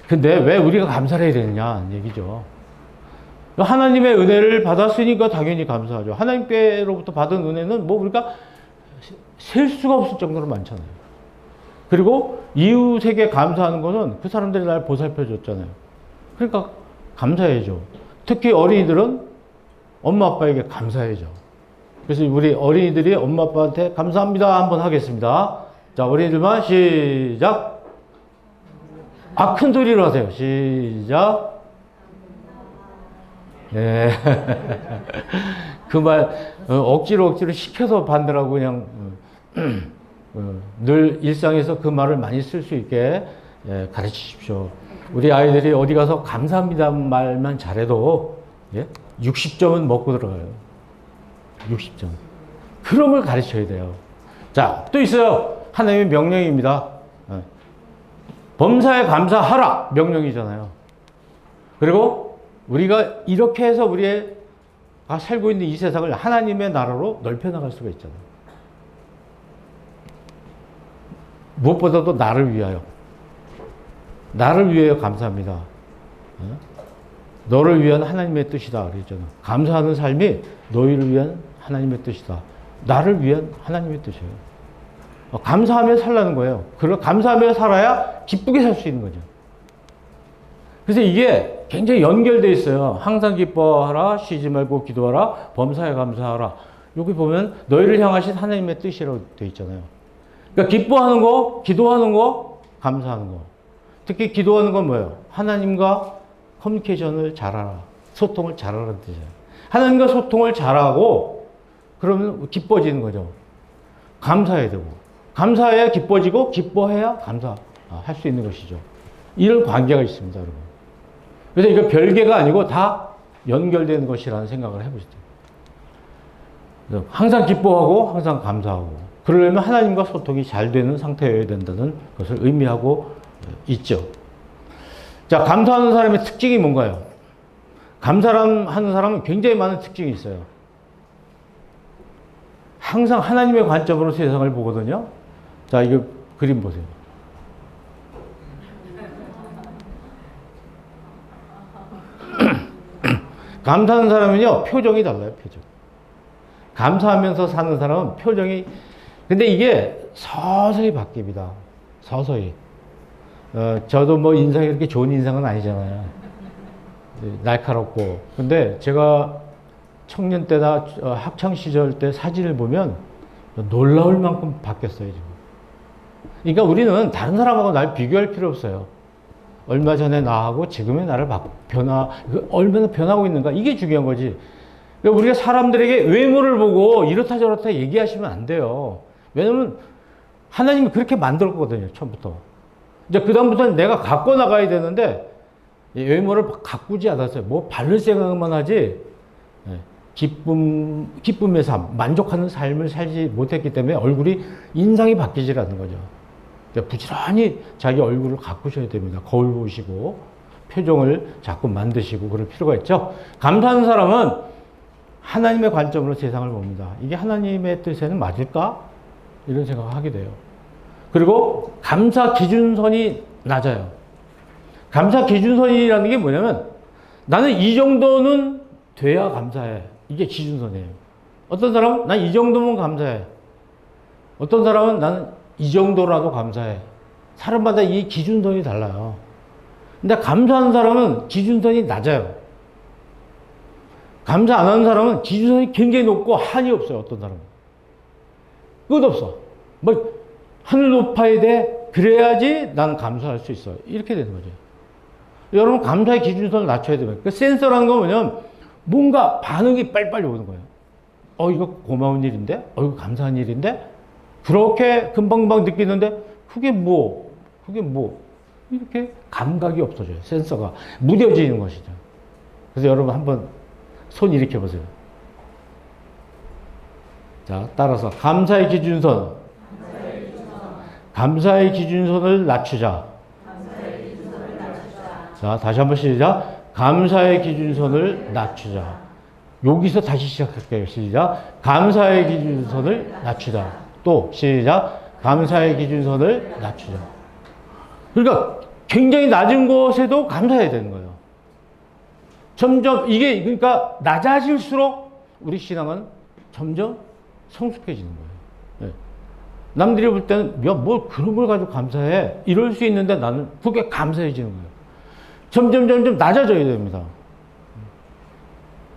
근데 왜 우리가 감사를 해야 되느냐 얘기죠. 하나님의 은혜를 받았으니까 당연히 감사하죠. 하나님께로부터 받은 은혜는 뭐 우리가 셀 수가 없을 정도로 많잖아요. 그리고 이웃에게 감사하는 것은 그 사람들이 날 보살펴 줬잖아요. 그러니까 감사해야죠. 특히 어린이들은 엄마 아빠에게 감사해야죠. 그래서 우리 어린이들이 엄마 아빠한테 감사합니다 한번 하겠습니다. 자, 어린이들만 시작. 큰 소리로 하세요. 시작. 네. 그 말 억지로 시켜서 반대라고 그냥 늘 일상에서 그 말을 많이 쓸 수 있게 가르치십시오. 우리 아이들이 어디 가서 감사합니다 말만 잘해도 60점은 먹고 들어가요. 60점. 그런 걸 가르쳐야 돼요. 자, 또 있어요. 하나님의 명령입니다. 범사에 감사하라 명령이잖아요. 그리고 우리가 이렇게 해서 우리가 살고 있는 이 세상을 하나님의 나라로 넓혀 나갈 수가 있잖아요. 무엇보다도 나를 위하여. 나를 위하여 감사합니다. 너를 위한 하나님의 뜻이다 그랬잖아요. 감사하는 삶이 너희를 위한 하나님의 뜻이다. 나를 위한 하나님의 뜻이에요. 감사하며 살라는 거예요. 그리고 감사하며 살아야 기쁘게 살 수 있는 거죠. 그래서 이게 굉장히 연결되어 있어요. 항상 기뻐하라, 쉬지 말고 기도하라, 범사에 감사하라. 여기 보면 너희를 향하신 하나님의 뜻이라고 되어 있잖아요. 그러니까 기뻐하는 거, 기도하는 거, 감사하는 거. 특히 기도하는 건 뭐예요? 하나님과 커뮤니케이션을 잘하라. 소통을 잘하라는 뜻이에요. 하나님과 소통을 잘하고 그러면 기뻐지는 거죠. 감사해야 되고. 감사해야 기뻐지고 기뻐해야 감사할 수 있는 것이죠. 이런 관계가 있습니다, 여러분. 그래서 이거 별개가 아니고 다 연결되는 것이라는 생각을 해보시죠. 항상 기뻐하고 항상 감사하고 그러려면 하나님과 소통이 잘 되는 상태여야 된다는 것을 의미하고 있죠. 자, 감사하는 사람의 특징이 뭔가요? 감사하는 사람은 굉장히 많은 특징이 있어요. 항상 하나님의 관점으로 세상을 보거든요. 자, 이거 그림 보세요. 감사하는 사람은요, 표정이 달라요, 표정. 감사하면서 사는 사람은 표정이, 근데 이게 서서히 바뀝니다. 서서히. 저도 뭐 인상이 그렇게 좋은 인상은 아니잖아요. 날카롭고. 근데 제가 청년 때나 학창 시절 때 사진을 보면 놀라울 만큼 바뀌었어요, 지금. 그러니까 우리는 다른 사람하고 날 비교할 필요 없어요. 얼마 전에 나하고 지금의 나를 얼마나 변하고 있는가. 이게 중요한 거지. 그러니까 우리가 사람들에게 외모를 보고 이렇다 저렇다 얘기하시면 안 돼요. 왜냐면 하나님이 그렇게 만들었거든요, 처음부터. 이제 그다음부터는 내가 갖고 나가야 되는데 외모를 가꾸지 않았어요. 뭐 바를 생각만 하지 기쁨의 삶, 만족하는 삶을 살지 못했기 때문에 얼굴이 인상이 바뀌질 않는 거죠. 부지런히 자기 얼굴을 가꾸셔야 됩니다. 거울 보시고 표정을 자꾸 만드시고 그럴 필요가 있죠. 감사하는 사람은 하나님의 관점으로 세상을 봅니다. 이게 하나님의 뜻에는 맞을까? 이런 생각을 하게 돼요. 그리고 감사 기준선이 낮아요. 감사 기준선이라는 게 뭐냐면 나는 이 정도는 돼야 감사해. 이게 기준선이에요. 어떤 사람은 난 이 정도면 감사해. 어떤 사람은 나는 이 정도라도 감사해. 사람마다 이 기준선이 달라요. 근데 감사하는 사람은 기준선이 낮아요. 감사 안 하는 사람은 기준선이 굉장히 높고 한이 없어요. 어떤 사람은. 끝없어. 뭐 하늘 높아야 돼. 그래야지 나는 감사할 수 있어. 이렇게 되는 거죠. 여러분 감사의 기준선을 낮춰야 됩니다. 그 센서라는 건 뭐냐면 뭔가 반응이 빨리빨리 오는 거예요. 이거 고마운 일인데? 이거 감사한 일인데? 그렇게 금방금방 느끼는데 그게 뭐 이렇게 감각이 없어져요. 센서가 무뎌지는 것이죠. 그래서 여러분 한번 손 일으켜 보세요. 자, 따라서 감사의 기준선. 감사의 기준선을 낮추자. 자, 다시 한번 시작. 감사의 기준선을 낮추자. 여기서 다시 시작할게요. 시작. 감사의 기준선을 낮추자. 또 시작. 감사의 기준선을 낮추자. 그러니까 굉장히 낮은 것에도 감사해야 되는 거예요. 점점 이게 그러니까 낮아질수록 우리 신앙은 점점 성숙해지는 거예요. 네. 남들이 볼 때는 야, 뭘 그런 걸 가지고 감사해? 이럴 수 있는데 나는 그게 감사해지는 거예요. 점점 낮아져야 됩니다.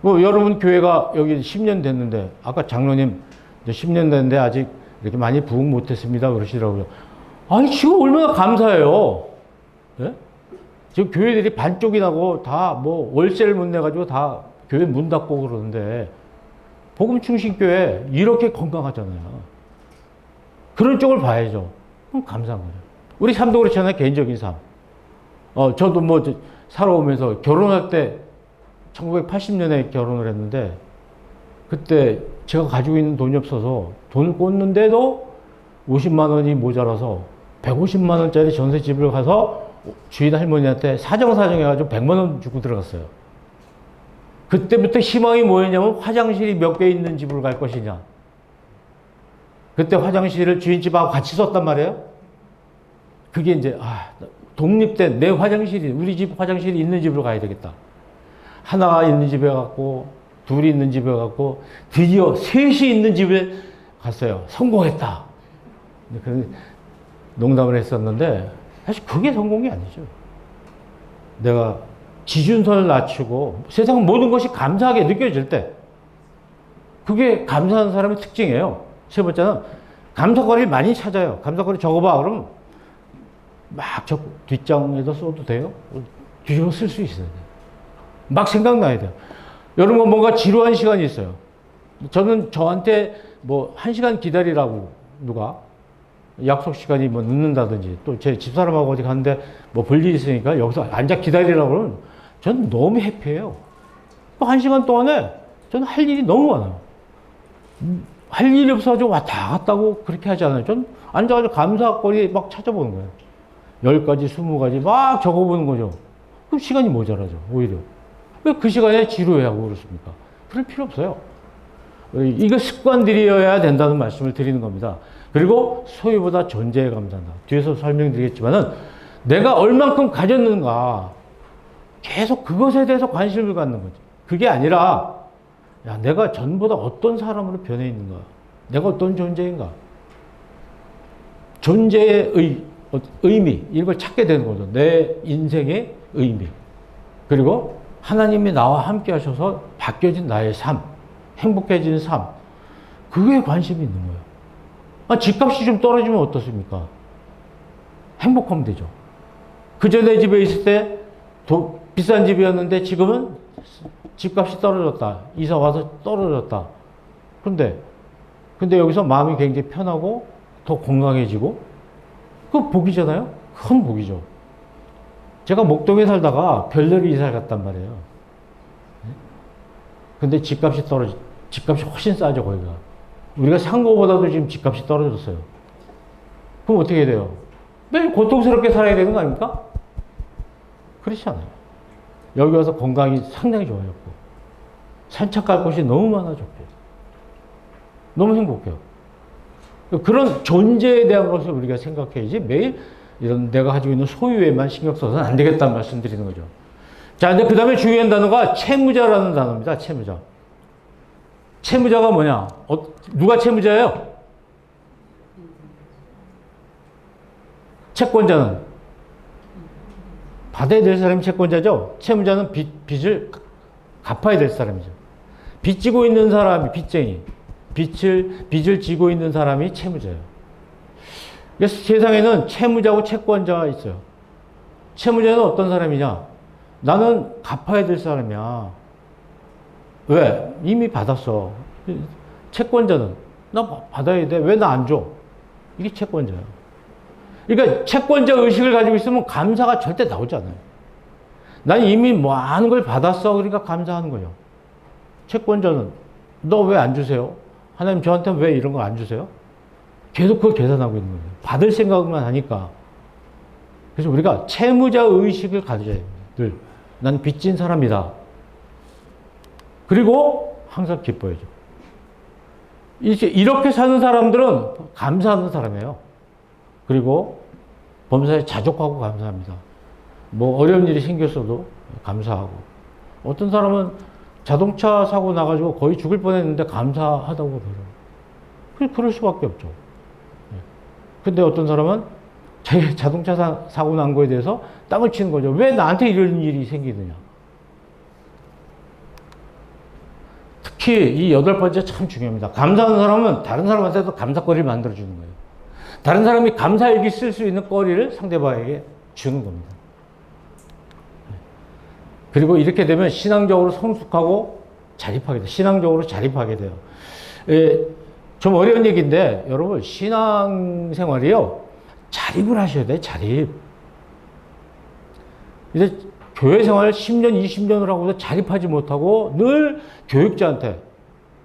뭐 여러분 교회가 여기 10년 됐는데 아까 장로님 이제 10년 됐는데 아직 이렇게 많이 부흥 못했습니다 그러시더라고요. 아니 지금 얼마나 감사해요. 네? 지금 교회들이 반쪽이 나고 다 뭐 월세를 못 내가지고 다 교회 문 닫고 그러는데 복음충신교회 이렇게 건강하잖아요. 그런 쪽을 봐야죠. 그럼 감사한 거죠. 우리 삶도 그렇잖아요. 개인적인 삶. 저도 뭐 살아오면서 결혼할 때 1980년에 결혼을 했는데 그때 제가 가지고 있는 돈이 없어서 돈을 꽂는데도 50만 원이 모자라서 150만 원짜리 전셋집을 가서 주인 할머니한테 사정해가지고 100만 원 주고 들어갔어요. 그때부터 희망이 뭐였냐면 화장실이 몇 개 있는 집으로 갈 것이냐. 그때 화장실을 주인집하고 같이 썼단 말이에요. 그게 이제 독립된 내 화장실이 우리 집 화장실이 있는 집으로 가야 되겠다. 하나가 있는 집에 갔고 둘이 있는 집에 갔고 드디어 셋이 있는 집에 갔어요. 성공했다. 그런 농담을 했었는데 사실 그게 성공이 아니죠. 내가 기준선을 낮추고 세상 모든 것이 감사하게 느껴질 때 그게 감사하는 사람의 특징이에요. 세 번째는 감사거리를 많이 찾아요. 감사거리 적어봐. 그러면 막 뒷장에다 써도 돼요. 뒤집어 쓸 수 있어요. 막 생각나야 돼요. 여러분 뭔가 지루한 시간이 있어요. 저는 저한테 뭐 1시간 기다리라고 누가 약속 시간이 뭐 늦는다든지 또 제 집사람하고 어디 갔는데 뭐 볼일이 있으니까 여기서 앉아 기다리라고 그러면 저는 너무 해피해요. 또 1시간 동안에 저는 할 일이 너무 많아요. 할 일이 없어가지고 왔다 갔다고 그렇게 하지 않아요. 전 앉아가지고 감사거리 막 찾아보는 거예요. 10가지, 20가지 막 적어보는 거죠. 그럼 시간이 모자라죠, 오히려. 왜 그 시간에 지루해하고 그렇습니까? 그럴 필요 없어요. 이거 습관들이어야 된다는 말씀을 드리는 겁니다. 그리고 소유보다 존재에 감사한다. 뒤에서 설명드리겠지만은 내가 얼만큼 가졌는가 계속 그것에 대해서 관심을 갖는 거지. 그게 아니라 야, 내가 전보다 어떤 사람으로 변해 있는가? 내가 어떤 존재인가? 존재의 의미, 이런 걸 찾게 되는 거죠. 내 인생의 의미. 그리고 하나님이 나와 함께 하셔서 바뀌어진 나의 삶, 행복해진 삶. 그게 관심이 있는 거예요. 집값이 좀 떨어지면 어떻습니까? 행복하면 되죠. 그전에 집에 있을 때 비싼 집이었는데 지금은 집값이 떨어졌다. 이사 와서 떨어졌다. 근데 여기서 마음이 굉장히 편하고 더 건강해지고 그거 복이잖아요? 큰 복이죠. 제가 목동에 살다가 별내로 이사를 갔단 말이에요. 근데 집값이 훨씬 싸죠, 거기가. 우리가 산 거보다도 지금 집값이 떨어졌어요. 그럼 어떻게 돼요? 매일 고통스럽게 살아야 되는 거 아닙니까? 그렇지 않아요. 여기 와서 건강이 상당히 좋아졌고, 산책할 곳이 너무 많아졌고, 너무 행복해요. 그런 존재에 대한 것을 우리가 생각해야지 매일 이런 내가 가지고 있는 소유에만 신경 써서는 안 되겠다는 말씀 드리는 거죠. 자, 근데 그 다음에 중요한 단어가 채무자라는 단어입니다. 채무자. 채무자가 뭐냐? 누가 채무자예요? 채권자는 받아야 될 사람이 채권자죠. 채무자는 빚을 갚아야 될 사람이죠. 빚 지고 있는 사람이 빚쟁이, 빚을 지고 있는 사람이 채무자예요. 그래서 세상에는 채무자고 채권자가 있어요. 채무자는 어떤 사람이냐? 나는 갚아야 될 사람이야. 왜? 이미 받았어. 채권자는 나 받아야 돼. 왜 나 안 줘? 이게 채권자예요. 그러니까 채권자 의식을 가지고 있으면 감사가 절대 나오지 않아요. 난 이미 많은 걸 받았어. 그러니까 감사하는 거예요. 채권자는 너 왜 안 주세요? 하나님 저한테 왜 이런 거 안 주세요? 계속 그걸 계산하고 있는 거예요. 받을 생각만 하니까. 그래서 우리가 채무자 의식을 가져야 돼요. 늘. 난 빚진 사람이다. 그리고 항상 기뻐야죠. 이렇게 사는 사람들은 감사하는 사람이에요. 그리고 범사에 자족하고 감사합니다. 뭐 어려운 일이 생겼어도 감사하고, 어떤 사람은 자동차 사고 나가지고 거의 죽을 뻔했는데 감사하다고 그래요. 그럴 수밖에 없죠. 근데 어떤 사람은 자기 자동차 사고 난 거에 대해서 땅을 치는 거죠. 왜 나한테 이런 일이 생기느냐. 특히 이 8번째 참 중요합니다. 감사하는 사람은 다른 사람한테도 감사거리를 만들어주는 거예요. 다른 사람이 감사일기 쓸 수 있는 거리를 상대방에게 주는 겁니다. 그리고 이렇게 되면 신앙적으로 성숙하고 자립하게 돼요. 신앙적으로 자립하게 돼요. 좀 어려운 얘기인데, 여러분, 신앙생활이요, 자립을 하셔야 돼요, 자립. 이제 교회 생활 10년, 20년을 하고도 자립하지 못하고 늘 교육자한테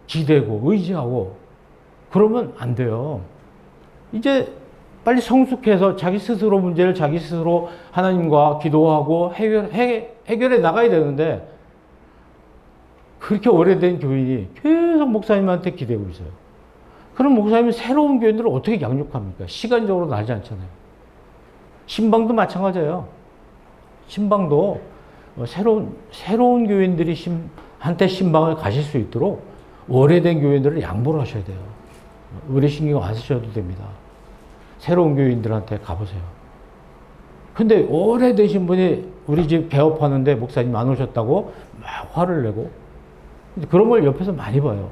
기대고 의지하고 그러면 안 돼요. 이제 빨리 성숙해서 자기 스스로 문제를 자기 스스로 하나님과 기도하고 해결해 나가야 되는데, 그렇게 오래된 교인이 계속 목사님한테 기대고 있어요. 그럼 목사님이 새로운 교인들을 어떻게 양육합니까? 시간적으로 나지 않잖아요. 신방도 마찬가지예요. 신방도 새로운 교인들이 한때 신방을 가실 수 있도록 오래된 교인들을 양보를 하셔야 돼요. 의뢰 신경 안 쓰셔도 됩니다. 새로운 교인들한테 가보세요. 근데 오래되신 분이 우리 집 개업하는데 목사님 안 오셨다고 막 화를 내고, 그런 걸 옆에서 많이 봐요.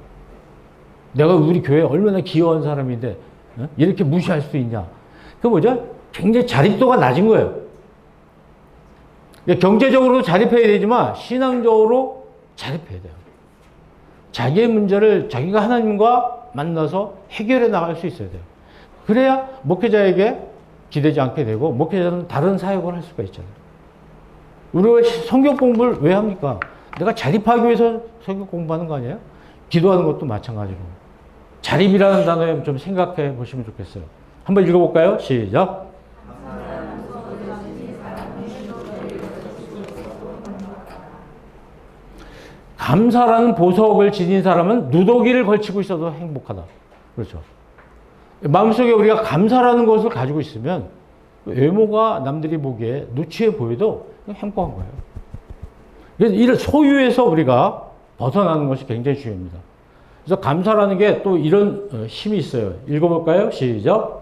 내가 우리 교회에 얼마나 기여한 사람인데 이렇게 무시할 수 있냐. 그 뭐죠? 굉장히 자립도가 낮은 거예요. 경제적으로 자립해야 되지만 신앙적으로 자립해야 돼요. 자기의 문제를 자기가 하나님과 만나서 해결해 나갈 수 있어야 돼요. 그래야 목회자에게 기대지 않게 되고, 목회자는 다른 사역을 할 수가 있잖아요. 우리가 성경 공부를 왜 합니까? 내가 자립하기 위해서 성경 공부하는 거 아니에요? 기도하는 것도 마찬가지로. 자립이라는 단어에 좀 생각해 보시면 좋겠어요. 한번 읽어볼까요? 시작. 감사라는 보석을 지닌 사람은 누더기를 걸치고 있어도 행복하다. 그렇죠. 마음속에 우리가 감사라는 것을 가지고 있으면 외모가 남들이 보기에 누추해 보여도 행복한 거예요. 그래서 이런 소유에서 우리가 벗어나는 것이 굉장히 중요합니다. 그래서 감사라는 게 또 이런 힘이 있어요. 읽어볼까요? 시작.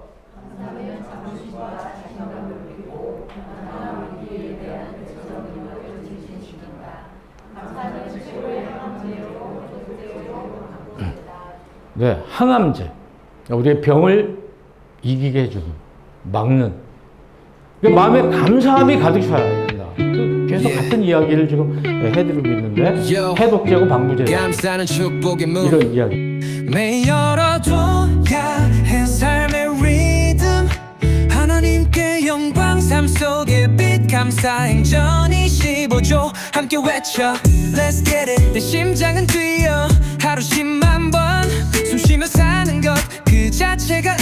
네, 항암제. 우리의 병을 이기게 해주는, 막는. 그러니까 마음에 감사함이 가득 차야 된다. 계속 같은 이야기를 지금 해드리고 있는데, 해독제고 방부제. 이런 이야기. 매일 열어둬야 해 삶의 리듬, 하나님께 영광 삶 속에 빛 감사 행전이 15조 함께 외쳐 Let's get it. 내 심장은 뛰어 하루 10만 번 숨 쉬며 사는 것 그 자체가